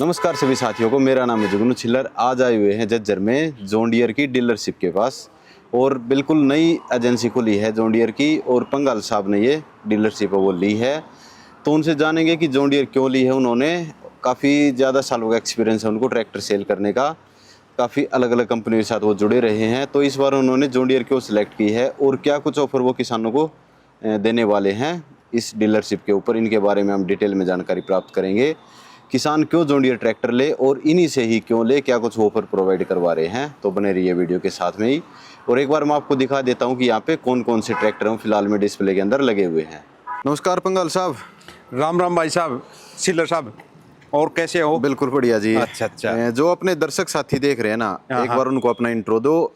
नमस्कार सभी साथियों को, मेरा नाम है जुगनू छिल्लर। आज आए हुए हैं झज्जर में जॉन डियर की डीलरशिप के पास, और बिल्कुल नई एजेंसी खुली है जॉन डियर की, और पंगाल साहब ने ये डीलरशिप वो ली है। तो उनसे जानेंगे कि जॉन डियर क्यों ली है उन्होंने। काफ़ी ज़्यादा सालों का एक्सपीरियंस है उनको ट्रैक्टर सेल करने का, काफ़ी अलग अलग कंपनियों के साथ वो जुड़े रहे हैं। तो इस बार उन्होंने जॉन डियर क्यों सिलेक्ट की है और क्या कुछ ऑफर वो किसानों को देने वाले हैं इस डीलरशिप के ऊपर, इनके बारे में हम डिटेल में जानकारी प्राप्त करेंगे। किसान क्यों जॉन डियर ट्रैक्टर ले और इन्हीं से ही क्यों ले, क्या कुछ ऑफर प्रोवाइड करवा रहे हैं, तो बने रहिए वीडियो के साथ में ही। और एक बार मैं आपको दिखा देता हूं कि यहाँ पे कौन कौन से ट्रैक्टर हैं फिलहाल में डिस्प्ले के अंदर लगे हुए हैं। नमस्कार पंगाल साहब। राम राम भाई साहब, सिल्लर साहब, और कैसे हो? बिल्कुल बढ़िया जी। अच्छा। जो अपने दर्शक साथी देख रहे हैं ना, एक बार उनको अपना इंट्रो दो।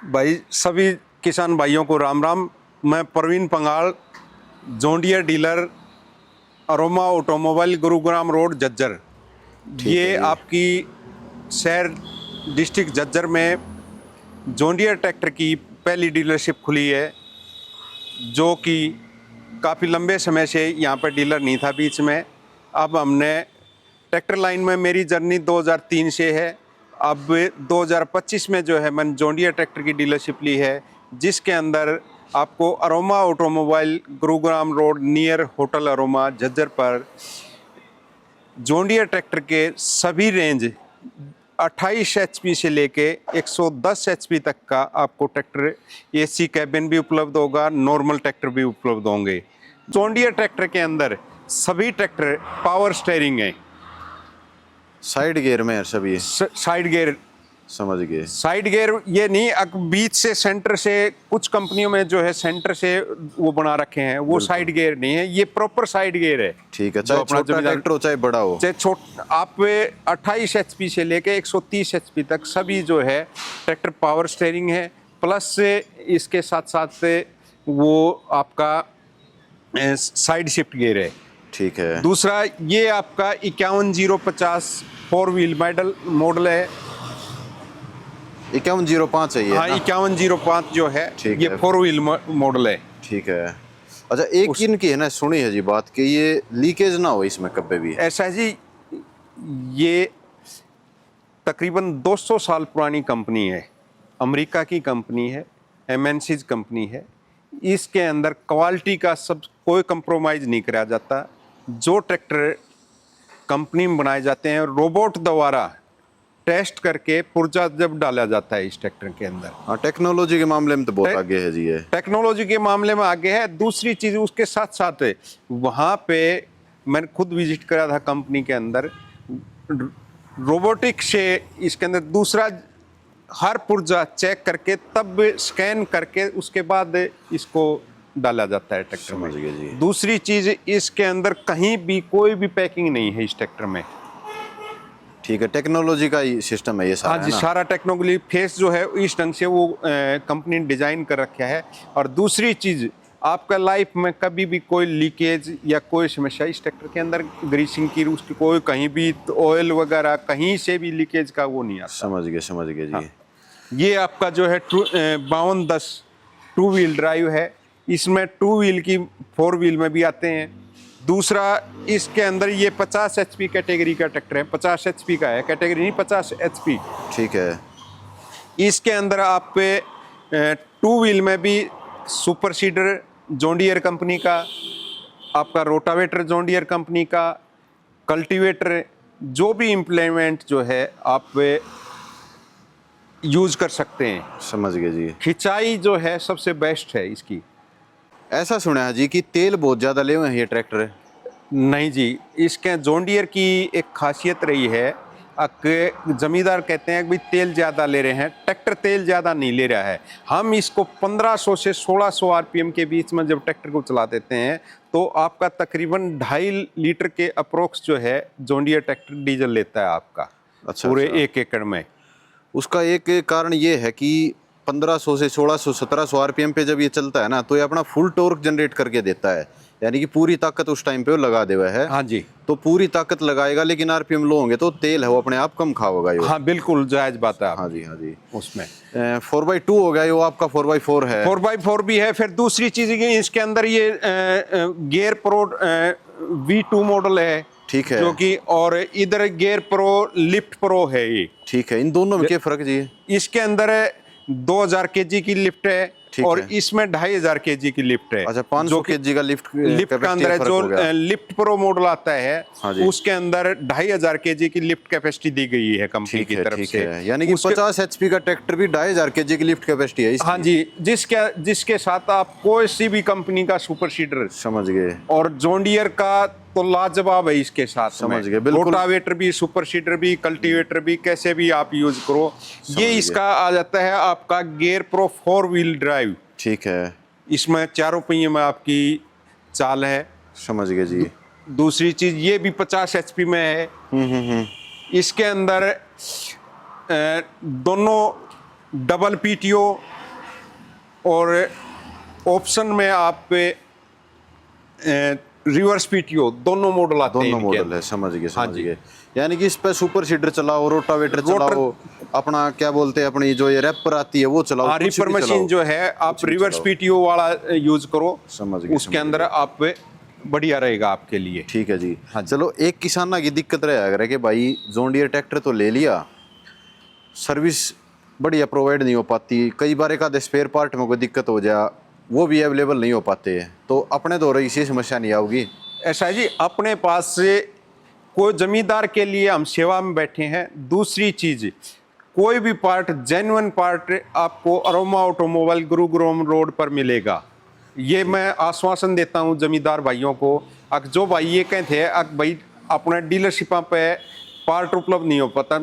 भाई सभी किसान भाइयों को राम राम। मैं Praveen Pangal, John Deere dealer, Aroma automobile, Gurugram road, Jhajjar. ये आपकी शहर डिस्ट्रिक्ट झज्जर में जॉन डियर ट्रैक्टर की पहली डीलरशिप खुली है, जो कि काफ़ी लंबे समय से यहाँ पर डीलर नहीं था बीच में। अब हमने ट्रैक्टर लाइन में, मेरी जर्नी 2003 से है। अब 2025 में जो है मैंने जॉन डियर ट्रैक्टर की डीलरशिप ली है, जिसके अंदर आपको aroma automobile, Gurugram road near hotel aroma, Jhajjar पर जॉन डियर ट्रैक्टर के सभी रेंज 28 एचपी से लेके 110 एचपी तक का आपको ट्रैक्टर, एसी कैबिन भी उपलब्ध होगा, नॉर्मल ट्रैक्टर भी उपलब्ध होंगे। जॉन डियर ट्रैक्टर के अंदर सभी ट्रैक्टर पावर स्टीयरिंग है, साइड गियर में है सभी। साइड गियर, समझ गए। साइड गियर ये नहीं, बीच से सेंटर से, कुछ कंपनियों में जो है सेंटर से वो बना रखे हैं, वो साइड गियर नहीं है, ये प्रॉपर साइड गियर है। ठीक है, चाहे छोटा ट्रैक्टर हो चाहे बड़ा हो, चाहे आप 28 एचपी से लेके 130 एचपी तक सभी जो है ट्रैक्टर पावर स्टीयरिंग है। प्लस इसके साथ साथ वो आपका साइड शिफ्ट गियर है। ठीक है। दूसरा ये आपका 51050 4 व्हील मॉडल है। 5105 है ये? हाँ, 5105 जो है ये 4 व्हील मॉडल है। ठीक है। अच्छा, एक इनकी है ना, सुनी है जी बात कि ये लीकेज ना हो इसमें कभी भी। ऐसा है जी, ये तकरीबन 200 साल पुरानी कंपनी है, अमेरिका की कंपनी है, एमएनसीज कंपनी है। इसके अंदर क्वालिटी का सब कोई कंप्रोमाइज़ नहीं करा जाता। जो ट्रैक्टर कंपनी में बनाए जाते हैं, रोबोट द्वारा टेस्ट करके पुर्जा जब डाला जाता है इस ट्रैक्टर के अंदर। हाँ, टेक्नोलॉजी के मामले में तो बहुत आगे है जी ये। टेक्नोलॉजी के मामले में आगे है। दूसरी चीज़ उसके साथ साथ वहाँ पे मैंने खुद विजिट करा था कंपनी के अंदर, रोबोटिक से इसके अंदर दूसरा हर पुर्जा चेक करके तब स्कैन करके उसके बाद इसको डाला जाता है ट्रैक्टर में। समझ गए जी। दूसरी चीज़, इसके अंदर कहीं भी कोई भी पैकिंग नहीं है इस ट्रैक्टर में। ठीक है, टेक्नोलॉजी का ही सिस्टम है ये सारा। हाँ जी, सारा टेक्नोलॉजी फेस जो है इस ढंग से वो कंपनी ने डिज़ाइन कर रखा है। और दूसरी चीज़, आपका लाइफ में कभी भी कोई लीकेज या कोई समस्या इस ट्रैक्टर के अंदर, ग्रीसिंग की, उसकी कोई कहीं भी ऑयल वगैरह कहीं से भी लीकेज का वो नहीं आता। समझ गए जी। हाँ। ये आपका जो है 5210 2 व्हील ड्राइव है। इसमें 2 व्हील की 4 व्हील में भी आते हैं। दूसरा, इसके अंदर ये 50 एचपी कैटेगरी का ट्रैक्टर है, 50 एचपी का है, कैटेगरी नहीं 50 एचपी। ठीक है। इसके अंदर आप 2 व्हील में भी super seeder John Deere company का, आपका रोटावेटर जॉन डियर कंपनी का, कल्टीवेटर, जो भी इम्प्लीमेंट जो है आप यूज कर सकते हैं। समझ गए जी। खिंचाई जो है सबसे बेस्ट है इसकी। ऐसा सुना है जी कि तेल बहुत ज़्यादा ले हुए हैं ये ट्रैक्टर। नहीं जी, इसके जॉन डियर की एक खासियत रही है कि जमींदार कहते हैं कि भाई तेल ज़्यादा ले रहे हैं, ट्रैक्टर तेल ज़्यादा नहीं ले रहा है। हम इसको 1500 से 1600 आरपीएम के बीच में जब ट्रैक्टर को चला देते हैं तो आपका तकरीबन 2.5 लीटर के अप्रोक्स जो है जॉन डियर ट्रैक्टर डीजल लेता है आपका। अच्छा, पूरे 1 एकड़ में। उसका एक कारण ये है कि 1500 से 1600 1700 आरपीएम पे जब ये चलता है ना, तो ये अपना फुल टॉर्क जनरेट करके देता है, यानी कि पूरी ताकत उस टाइम पे वो लगा दे हुआ है। हाँ जी, तो पूरी ताकत लगाएगा, लेकिन आरपीएम लो होंगे तो तेल है वो अपने आप कम खाओगा ये। हाँ बिल्कुल जायज़ बात है। हाँ जी। उसमें 4x2 हो गया ये, वो आपका 4x4 है। 4x4 भी है। फिर दूसरी चीज़ ये, इसके अंदर ये गियर प्रो V2 मॉडल है। ठीक है। जो कि, और इधर गियर प्रो लिफ्ट प्रो है ये। ठीक है, इन दोनों में क्या फर्क जी है? इसके अंदर 2000 केजी की लिफ्ट है ठीक और है। इसमें 2500 केजी की लिफ्ट है। अच्छा, 500 केजी का लिफ्ट लिफ्ट का अंदर है। फर्क जो हो गया। लिफ्ट प्रो मॉडल आता है, हाँ जी। उसके अंदर 2500 केजी की लिफ्ट कैपेसिटी दी गई है कंपनी की तरफ से। यानी कि 50 HP का ट्रैक्टर भी 2500 केजी की लिफ्ट कैपेसिटी है इसकी। हाँ जी, जिसके साथ आप कोई सी भी कंपनी का सुपर सीडर, समझ गए। और जॉन डियर का तो लाजवाब है इसके साथ। समझ गए, बिल्कुल। रोटावेटर भी, सुपर सीडर भी, कल्टीवेटर भी, कैसे भी आप यूज करो। ये इसका आ जाता है आपका गियर प्रो 4 व्हील ड्राइव। ठीक है। इसमें चारों पहिए में आपकी चाल है। समझ गए जी। दूसरी चीज, ये भी 50 HP में है। इसके अंदर दोनों डबल PTO और ऑप्शन में आप रिवर्स PTO दोनों मॉडल आते हैं। दोनों मॉडल है, समझ गए समझ गए। यानी कि इस पे सुपर सीडर चलाओ, रोटावेटर चलाओ, अपना क्या बोलते हैं, अपनी जो ये रैपर आती है वो चलाओ, कुछ रिपर भी मशीन चलाओ। जो है आप रिवर्स PTO वाला यूज करो। समझ गए। उसके अंदर आप बढ़िया रहेगा आपके लिए। ठीक है जी। हाँ जी। चलो, एक किसान की दिक्कत रहा अगर है कि भाई जॉन डियर ट्रैक्टर तो ले लिया, सर्विस बढ़िया प्रोवाइड नहीं हो पाती, कई बार एक आधे स्पेयर पार्ट में कोई दिक्कत हो जाए, वो भी अवेलेबल नहीं हो पाते हैं, तो अपने दौरे इसी समस्या नहीं आओगी? ऐसा है जी, अपने पास से कोई जमींदार के लिए हम सेवा में बैठे हैं। दूसरी चीज, कोई भी पार्ट, जेन्युइन पार्ट आपको अरोमा ऑटोमोबाइल गुरुग्राम रोड पर मिलेगा। ये मैं आश्वासन देता हूं जमींदार भाइयों को। जो भाई ये कहते हैं भाई अपने डीलरशिप पे पार्ट उपलब्ध नहीं हो पाता,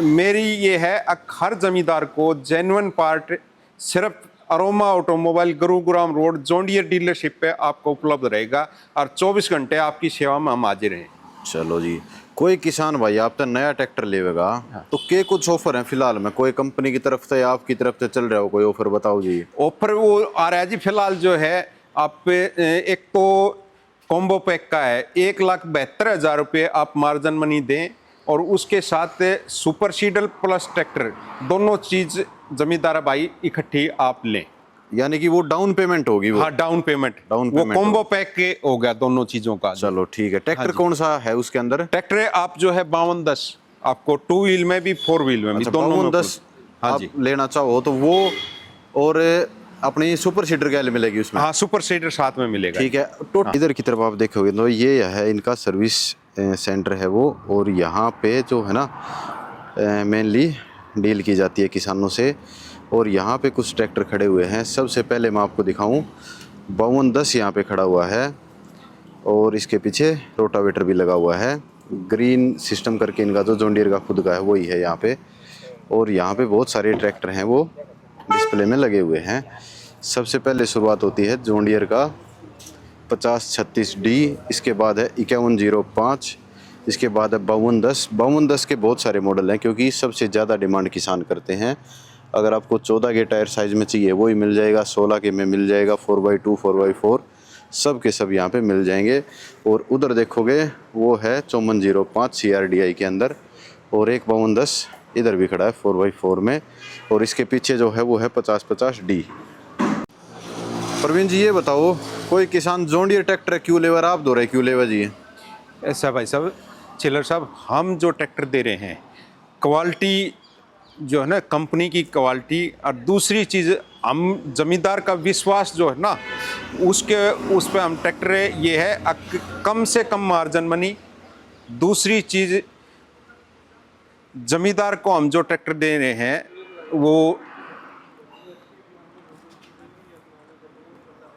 मेरी ये है हर जमींदार को जेन्युइन पार्ट सिर्फ aroma automobile Gurugram road John Deere dealership पे आपको उपलब्ध रहेगा, और 24 घंटे आपकी सेवा में हम हाजिर हैं। चलो जी। कोई किसान भाई आप तो नया ट्रैक्टर लेगा, तो क्या कुछ ऑफर है फिलहाल में? कोई कंपनी की तरफ से या आपकी तरफ से चल रहा हो कोई ऑफर, बताओ जी। ऑफर वो आ रहा है जी फिलहाल जो है आप पे, एक तो कॉम्बो पैक का है, 1,72,000 रुपये आप मार्जिन मनी दें, और उसके साथ सुपर सीडर प्लस ट्रैक्टर दोनों चीज जमींदार भाई इकट्ठी आप लें। यानी कि वो डाउन पेमेंट होगी वो? हाँ, डाउन पेमेंट वो कॉम्बो पैक के हो गया दोनों चीजों का। चलो ठीक है। ट्रैक्टर हाँ कौन सा है उसके अंदर? ट्रैक्टर आप जो है 5210, आपको 2 व्हील में भी 4 व्हील में भी, दोनों में 5210 हाँ आप जी लेना चाहो तो वो, और अपनी सुपर सीडर क्या मिलेगी उसमें? हाँ, सुपर सीडर साथ में मिलेगा। ठीक है। तो इधर की तरफ आप देखोगे तो ये है इनका सर्विस सेंटर है वो, और यहाँ पे जो है ना मेनली डील की जाती है किसानों से। और यहाँ पे कुछ ट्रैक्टर खड़े हुए हैं। सबसे पहले मैं आपको दिखाऊं, 5210 यहाँ पे खड़ा हुआ है, और इसके पीछे रोटावेटर भी लगा हुआ है। ग्रीन सिस्टम करके इनका जो जॉन डियर का खुद का है वही है यहाँ पे। और यहाँ पे बहुत सारे ट्रैक्टर हैं वो डिस्प्ले में लगे हुए हैं। सबसे पहले शुरुआत होती है जॉन डियर का 5036D, इसके बाद है 5105, इसके बाद है 5210। 5210 के बहुत सारे मॉडल हैं, क्योंकि सबसे ज़्यादा डिमांड किसान करते हैं। अगर आपको 14 के टायर साइज़ में चाहिए वो ही मिल जाएगा, 16 के में मिल जाएगा, 4x2 4x4 सब के सब यहाँ पे मिल जाएंगे। और उधर देखोगे वो है 5405 CRDI के अंदर, और एक 5210 इधर भी खड़ा है 4x4 में, और इसके पीछे जो है वो है 5050D। प्रवीण जी ये बताओ, कोई किसान जॉन डियर ट्रैक्टर क्यों लेवर, आप दो रहे क्यों लेवर जी? ऐसा भाई साहब, चिल्लर साहब, हम जो ट्रैक्टर दे रहे हैं क्वालिटी जो है ना, कंपनी की क्वालिटी, और दूसरी चीज़ हम जमींदार का विश्वास जो है ना, उस पर हम ट्रैक्टर ये है कम से कम मार्जिन मनी। दूसरी चीज़, जमींदार को हम जो ट्रैक्टर दे रहे हैं वो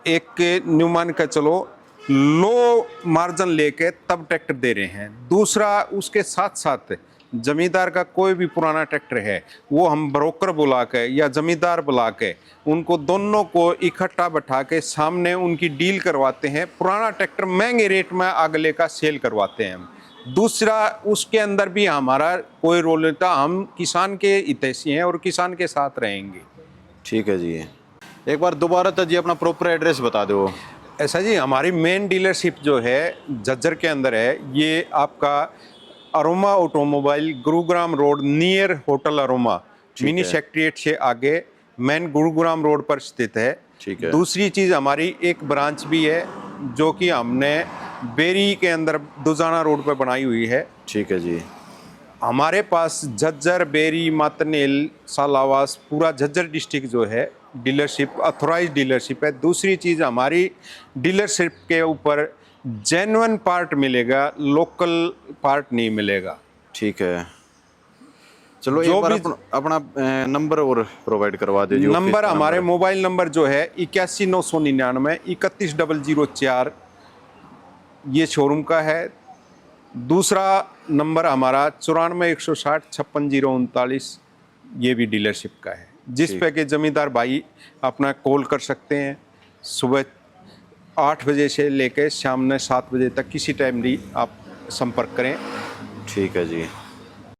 एक न्यू मान का चलो लो मार्जिन लेके तब ट्रैक्टर दे रहे हैं। दूसरा, उसके साथ साथ जमींदार का कोई भी पुराना ट्रैक्टर है वो हम ब्रोकर बुला के या जमींदार बुला के उनको दोनों को इकट्ठा बैठा के सामने उनकी डील करवाते हैं। पुराना ट्रैक्टर महंगे रेट में अगले का सेल करवाते हैं हम। दूसरा, उसके अंदर भी हमारा कोई रोल नहीं था, हम किसान के हितैषी हैं और किसान के साथ रहेंगे। ठीक है जी। एक बार दोबारा तो जी अपना प्रॉपर एड्रेस बता दो। ऐसा जी, हमारी मेन डीलरशिप जो है झज्जर के अंदर है। ये आपका aroma automobile Gurugram road near hotel aroma, mini secretariat से आगे मेन गुरुग्राम रोड पर स्थित है। ठीक है। दूसरी चीज़, हमारी एक ब्रांच भी है जो कि हमने बेरी के अंदर दुजाना रोड पे बनाई हुई है। ठीक है जी। हमारे पास झज्जर, बेरी, मातनेल, सालावास, पूरा झज्जर डिस्ट्रिक्ट जो है डीलरशिप ऑथोराइज डीलरशिप है। दूसरी चीज़, हमारी डीलरशिप के ऊपर जेन्युइन पार्ट मिलेगा, लोकल पार्ट नहीं मिलेगा। ठीक है, चलो जो एक बार भी- अपना नंबर और प्रोवाइड करवा दीजिए। ऑफिस नंबर का हमारे नंबर। मोबाइल नंबर जो है 81,999 31,004, ये शोरूम का है। दूसरा नंबर हमारा 94,160 56,039, ये भी डीलरशिप का है, जिस ठीक। पे के जमींदार भाई अपना कॉल कर सकते हैं। सुबह 8 बजे से लेकर शाम में 7 बजे तक किसी टाइम भी आप संपर्क करें। ठीक है जी।